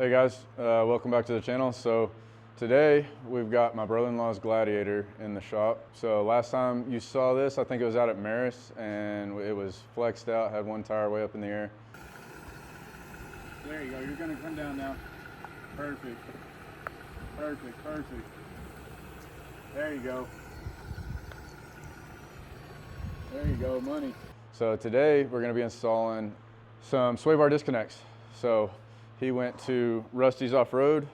Hey guys, welcome back to the channel. So today we've got my brother-in-law's Gladiator in the shop. So last time you saw this, I think it was out at Maris, and it was flexed out, had one tire way up in the air. There you go, you're gonna come down now. Perfect, perfect, perfect. There you go. There you go, money. So today we're gonna be installing some sway bar disconnects. So he went to Rusty's Offroad,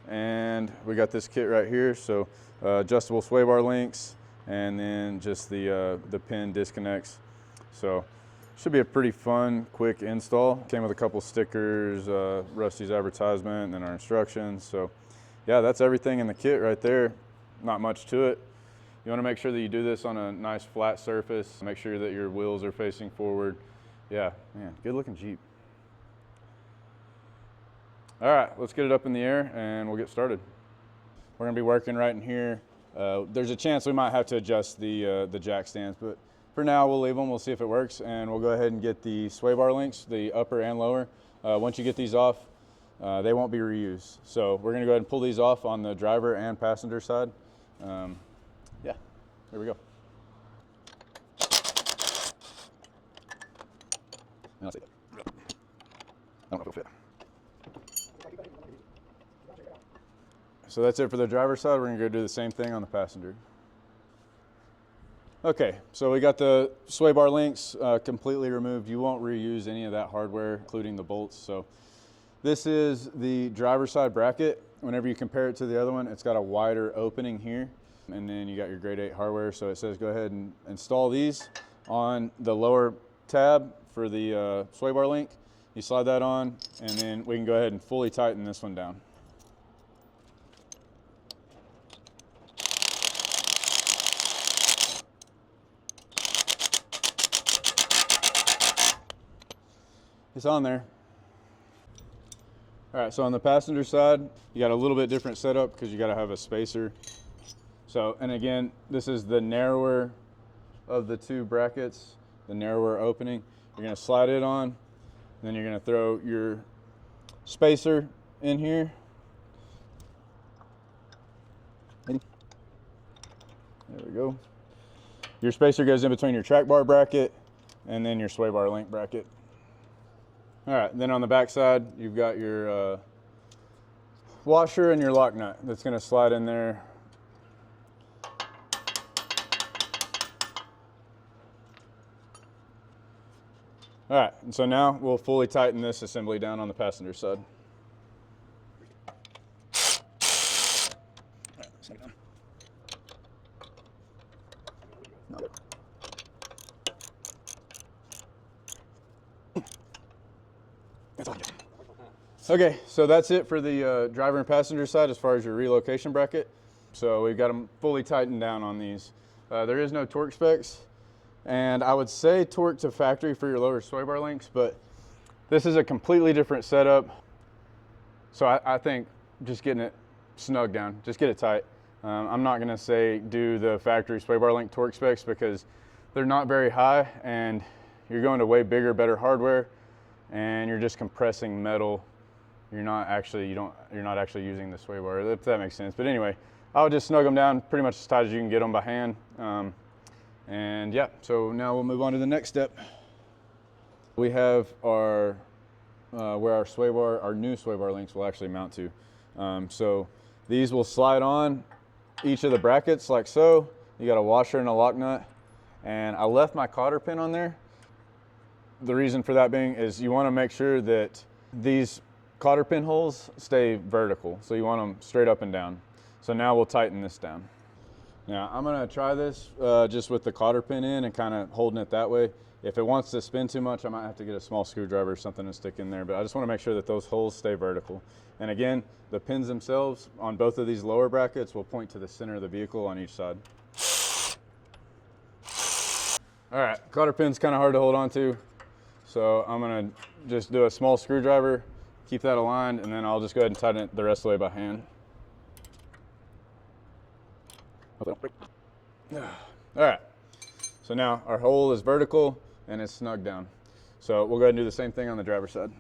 and we got this kit right here. So adjustable sway bar links, and then just the pin disconnects. So should be a pretty fun, quick install. Came with a couple stickers, Rusty's advertisement, and then our instructions. So yeah, that's everything in the kit right there. Not much to it. You want to make sure that you do this on a nice flat surface. Make sure that your wheels are facing forward. Yeah, man, good looking Jeep. All right, let's get it up in the air and we'll get started. We're gonna be working right in here. There's a chance we might have to adjust the jack stands, but for now we'll leave them. We'll see if it works, and we'll go ahead and get the sway bar links, the upper and lower. Once you get these off, they won't be reused. So we're gonna go ahead and pull these off on the driver and passenger side. Yeah, here we go. And I'll say that. I don't know if it'll fit. So that's it for the driver's side. We're gonna go do the same thing on the passenger. Okay, so we got the sway bar links completely removed. You won't reuse any of that hardware, including the bolts. So this is the driver's side bracket. Whenever you compare it to the other one, it's got a wider opening here. And then you got your grade 8 hardware. So it says go ahead and install these on the lower tab for the sway bar link. You slide that on, and then we can go ahead and fully tighten this one down. It's on there. All right, so on the passenger side, you got a little bit different setup because you got to have a spacer. So, and again, this is the narrower of the two brackets, the narrower opening. You're gonna slide it on, and then you're gonna throw your spacer in here. There we go. Your spacer goes in between your track bar bracket and then your sway bar link bracket. All right, then on the back side, you've got your washer and your lock nut that's gonna slide in there. All right, and so now we'll fully tighten this assembly down on the passenger side. All right, let's get it down. Okay, so that's it for the driver and passenger side as far as your relocation bracket. So we've got them fully tightened down on these. There is no torque specs, and I would say torque to factory for your lower sway bar links, but this is a completely different setup. So I think just getting it snug down, just get it tight. I'm not gonna say do the factory sway bar link torque specs because they're not very high, and you're going to way bigger, better hardware, and you're just compressing metal. You're not actually using the sway bar, if that makes sense. But anyway, I would just snug them down pretty much as tight as you can get them by hand. And yeah, so now we'll move on to the next step. We have our where our new sway bar links will actually mount to. So these will slide on each of the brackets like so. You got a washer and a lock nut, and I left my cotter pin on there. The reason for that being is you want to make sure that these cotter pin holes stay vertical. So you want them straight up and down. So now we'll tighten this down. Now I'm gonna try this just with the cotter pin in and kind of holding it that way. If it wants to spin too much, I might have to get a small screwdriver or something to stick in there, but I just want to make sure that those holes stay vertical. And again, the pins themselves on both of these lower brackets will point to the center of the vehicle on each side. All right, cotter pin's kind of hard to hold on to, so I'm gonna just do a small screwdriver, keep that aligned, and then I'll just go ahead and tighten it the rest of the way by hand. All right, so now our hole is vertical and it's snug down. So we'll go ahead and do the same thing on the driver's side.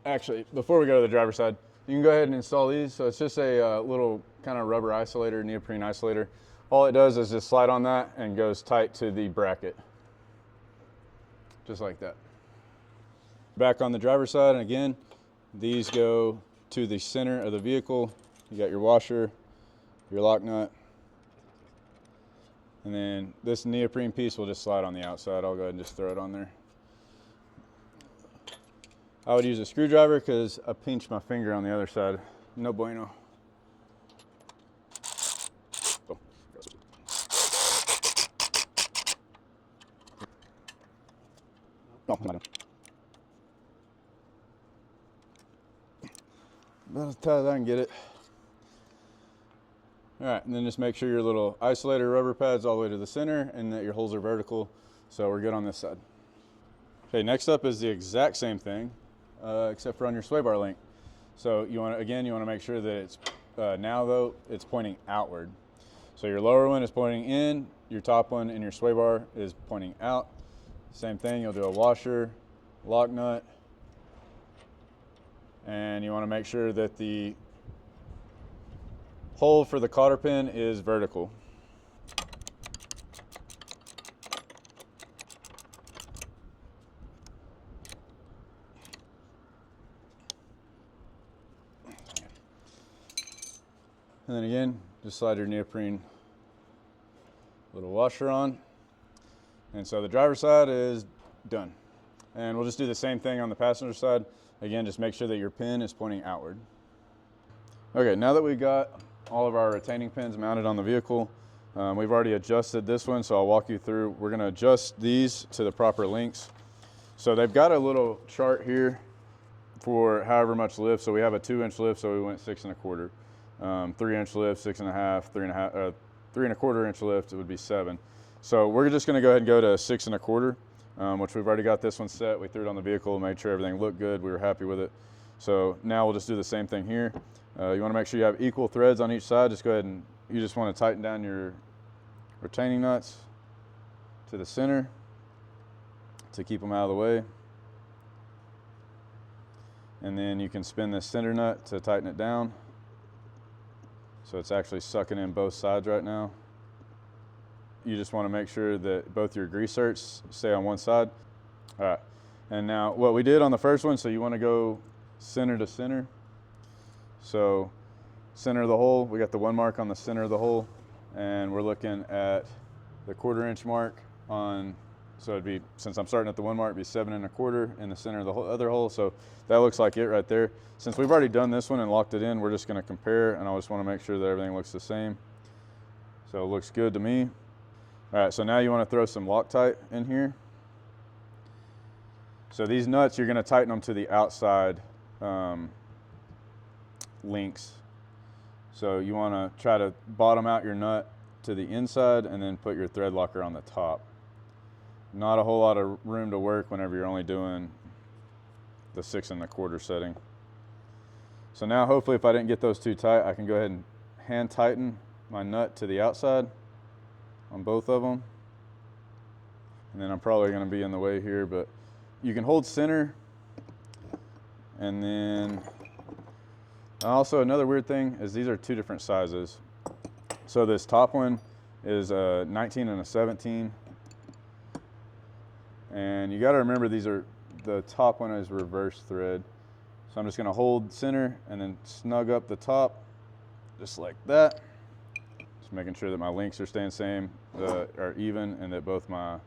Actually, before we go to the driver's side, you can go ahead and install these. So it's just a little kind of rubber isolator, neoprene isolator. All it does is just slide on that and goes tight to the bracket. Just like that. Back on the driver's side, and again, these go to the center of the vehicle. You got your washer, your lock nut, and then this neoprene piece will just slide on the outside. I'll go ahead and just throw it on there. I would use a screwdriver because I pinched my finger on the other side. No bueno. Oh, about as tight as I can get it. All right, and then just make sure your little isolator rubber pads all the way to the center and that your holes are vertical. So we're good on this side. Okay, next up is the exact same thing, except for on your sway bar link. So you want to make sure that it's now though it's pointing outward. So your lower one is pointing in, your top one in your sway bar is pointing out. Same thing, you'll do a washer, lock nut, and you want to make sure that the hole for the cotter pin is vertical. And then again, just slide your neoprene little washer on. And so the driver's side is done. And we'll just do the same thing on the passenger side. Again, just make sure that your pin is pointing outward. Okay, now that we've got all of our retaining pins mounted on the vehicle, we've already adjusted this one, so I'll walk you through. We're gonna adjust these to the proper lengths. So they've got a little chart here for however much lift. So we have a 2-inch lift, so we went 6 1/4. 3-inch lift, 6 1/2, 3 1/4 inch lift, it would be 7. So we're just gonna go ahead and go to 6 1/4, which we've already got this one set. We threw it on the vehicle, made sure everything looked good. We were happy with it. So now we'll just do the same thing here. You wanna make sure you have equal threads on each side. Just go ahead and you just wanna tighten down your retaining nuts to the center to keep them out of the way. And then you can spin this center nut to tighten it down. So it's actually sucking in both sides right now. You just want to make sure that both your grease zerks stay on one side. All right, and now what we did on the first one, so you want to go center to center. So center of the hole, we got the 1 mark on the center of the hole, and we're looking at the 1/4 inch mark on, so it'd be, since I'm starting at the 1 mark, it'd be 7 1/4 in the center of the other hole. So that looks like it right there. Since we've already done this one and locked it in, we're just gonna compare, and I just wanna make sure that everything looks the same. So it looks good to me. All right, so now you wanna throw some Loctite in here. So these nuts, you're gonna tighten them to the outside links. So you wanna try to bottom out your nut to the inside and then put your thread locker on the top. Not a whole lot of room to work whenever you're only doing the 6 1/4 setting. So now hopefully if I didn't get those too tight, I can go ahead and hand tighten my nut to the outside on both of them. And then I'm probably gonna be in the way here, but you can hold center. And then also another weird thing is these are 2 different sizes. So this top one is a 19 and a 17. And you gotta remember these are, the top one is reverse thread. So I'm just gonna hold center and then snug up the top, just like that. Just making sure that my links are staying same, are even, and that both my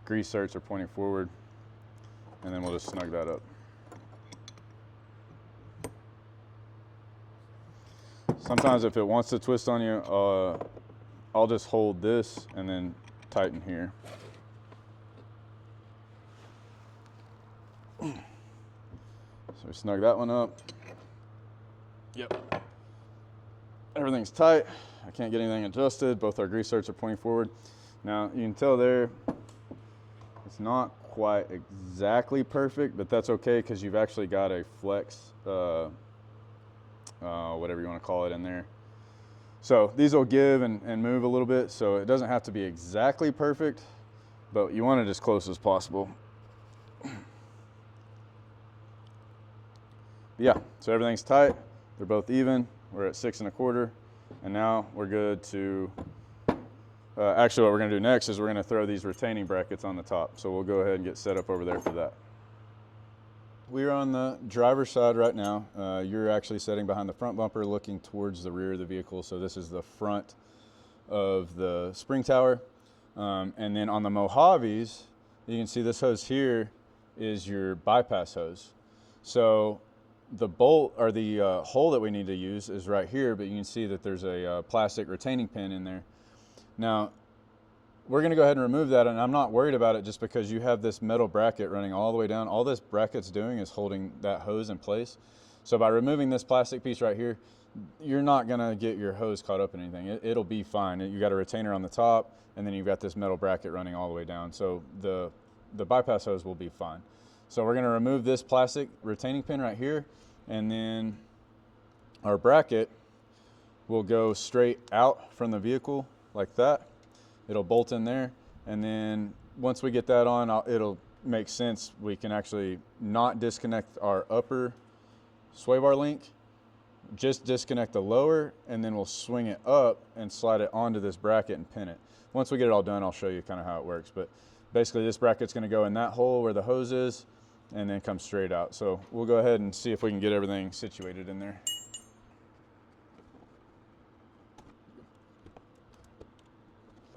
grease zerks are pointing forward. And then we'll just snug that up. Sometimes if it wants to twist on you, I'll just hold this and then tighten here. So we snug that one up. Yep. Everything's tight. I can't get anything adjusted. Both our grease zerks are pointing forward. Now you can tell there, it's not quite exactly perfect, but that's okay because you've actually got a flex, whatever you want to call it in there. So these will give and move a little bit, so it doesn't have to be exactly perfect, but you want it as close as possible. Yeah, so everything's tight. They're both even. We're at 6 1/4. And now we're good to, actually what we're gonna do next is we're gonna throw these retaining brackets on the top. So we'll go ahead and get set up over there for that. We're on the driver's side right now. You're actually sitting behind the front bumper looking towards the rear of the vehicle. So this is the front of the spring tower. And then on the Mojaves, you can see this hose here is your bypass hose. So the bolt or the hole that we need to use is right here, but you can see that there's a plastic retaining pin in there. Now, we're gonna go ahead and remove that, and I'm not worried about it just because you have this metal bracket running all the way down. All this bracket's doing is holding that hose in place. So by removing this plastic piece right here, you're not gonna get your hose caught up in anything. It'll be fine. You got a retainer on the top, and then you've got this metal bracket running all the way down. So the bypass hose will be fine. So we're gonna remove this plastic retaining pin right here, and then our bracket will go straight out from the vehicle like that. It'll bolt in there, and then once we get that on, it'll make sense. We can actually not disconnect our upper sway bar link, just disconnect the lower, and then we'll swing it up and slide it onto this bracket and pin it. Once we get it all done, I'll show you kind of how it works. But basically this bracket's gonna go in that hole where the hose is and then come straight out. So we'll go ahead and see if we can get everything situated in there.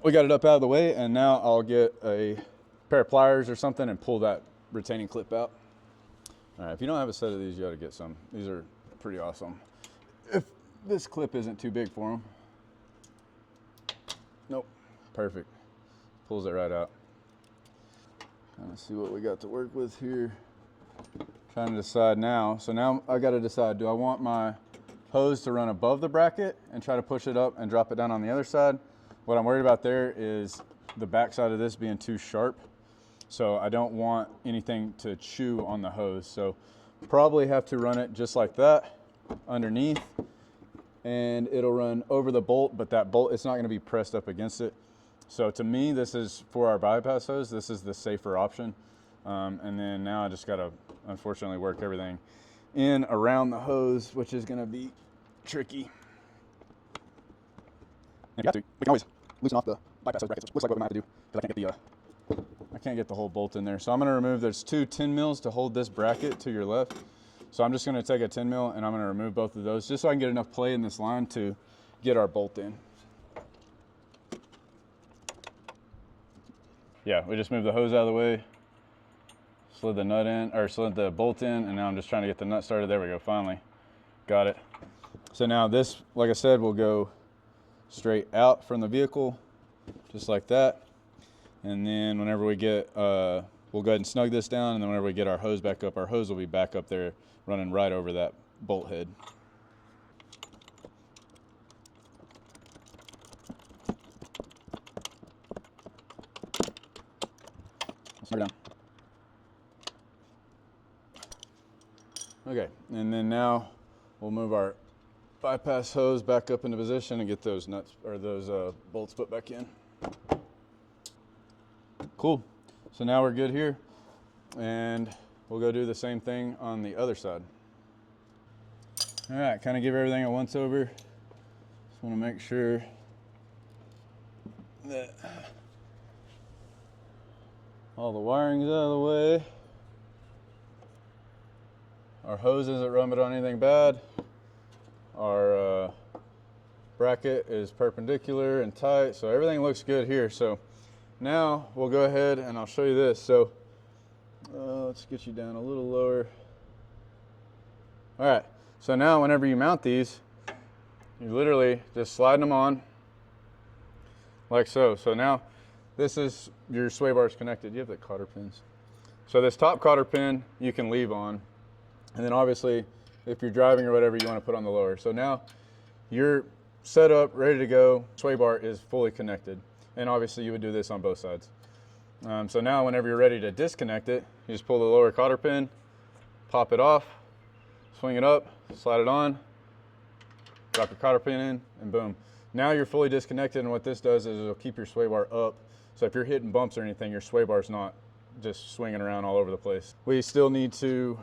We got it up out of the way, and now I'll get a pair of pliers or something and pull that retaining clip out. All right, if you don't have a set of these, you gotta get some. These are pretty awesome. If this clip isn't too big for them. Nope, perfect. Pulls it right out. Let's see what we got to work with here. Trying to decide now. So now I gotta decide, do I want my hose to run above the bracket and try to push it up and drop it down on the other side? What I'm worried about there is the back side of this being too sharp. So I don't want anything to chew on the hose. So probably have to run it just like that underneath, and it'll run over the bolt, but that bolt, it's not gonna be pressed up against it. So to me, this is for our bypass hose, this is the safer option. And then now I just gotta, unfortunately, work everything in around the hose, which is gonna be tricky. We can always loosen off the bypass hose brackets, which looks like what we might have to do, because I can't get the whole bolt in there. So I'm gonna remove, there's 2 10 mils to hold this bracket to your left. So I'm just gonna take a 10 mil and I'm gonna remove both of those just so I can get enough play in this line to get our bolt in. Yeah, we just moved the hose out of the way, slid the nut in, or slid the bolt in, and now I'm just trying to get the nut started. There we go, finally. Got it. So now this, like I said, will go straight out from the vehicle, just like that. And then whenever we get, we'll go ahead and snug this down, and then whenever we get our hose back up, our hose will be back up there running right over that bolt head. Down. Okay, and then now we'll move our bypass hose back up into position and get those nuts or those bolts put back in. Cool. So now we're good here, and we'll go do the same thing on the other side. All right, kind of give everything a once over. Just want to make sure that all the wiring's out of the way. Our hose isn't rubbing on anything bad. Our bracket is perpendicular and tight, so everything looks good here. So now we'll go ahead and I'll show you this. So let's get you down a little lower. All right, so now whenever you mount these, you're literally just sliding them on like so. So now this is your sway bars connected. You have the cotter pins. So this top cotter pin you can leave on. And then obviously, if you're driving or whatever, you want to put on the lower. So now you're set up, ready to go. Sway bar is fully connected. And obviously you would do this on both sides. So now whenever you're ready to disconnect it, you just pull the lower cotter pin, pop it off, swing it up, slide it on, drop your cotter pin in, and boom. Now you're fully disconnected, and what this does is it'll keep your sway bar up. So if you're hitting bumps or anything, your sway bar's not just swinging around all over the place. We still need to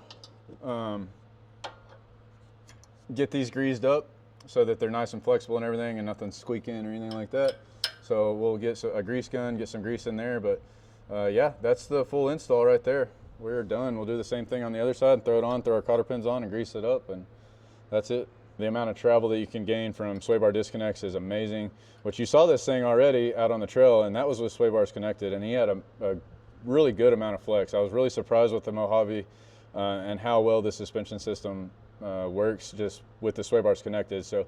get these greased up so that they're nice and flexible and everything, and nothing's squeaking or anything like that. So we'll get a grease gun, get some grease in there, but yeah, that's the full install right there. We're done. We'll do the same thing on the other side and throw it on, throw our cotter pins on and grease it up, and that's it. The amount of travel that you can gain from sway bar disconnects is amazing. Which you saw this thing already out on the trail, and that was with sway bars connected, and he had a really good amount of flex. I was really surprised with the Mojave and how well the suspension system works just with the sway bars connected. So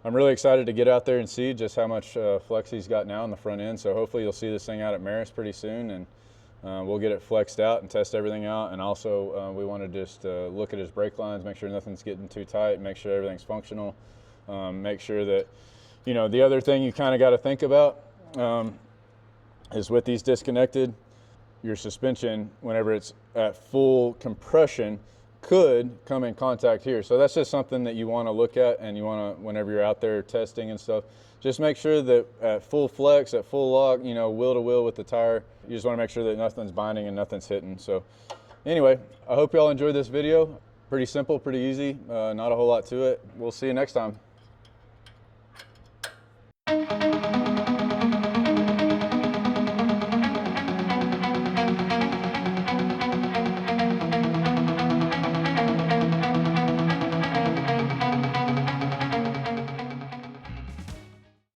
I'm really excited to get out there and see just how much flex he's got now on the front end. So hopefully you'll see this thing out at Maris pretty soon, and we'll get it flexed out and test everything out. And also we want to just look at his brake lines, make sure nothing's getting too tight, make sure everything's functional, make sure that, you know, the other thing you kind of got to think about is with these disconnected, your suspension, whenever it's at full compression, could come in contact here. So that's just something that you want to look at, and you want to, whenever you're out there testing and stuff, just make sure that at full flex, at full lock, you know, wheel to wheel with the tire, you just want to make sure that nothing's binding and nothing's hitting. So anyway, I hope y'all enjoyed this video. Pretty simple, pretty easy, not a whole lot to it. We'll see you next time.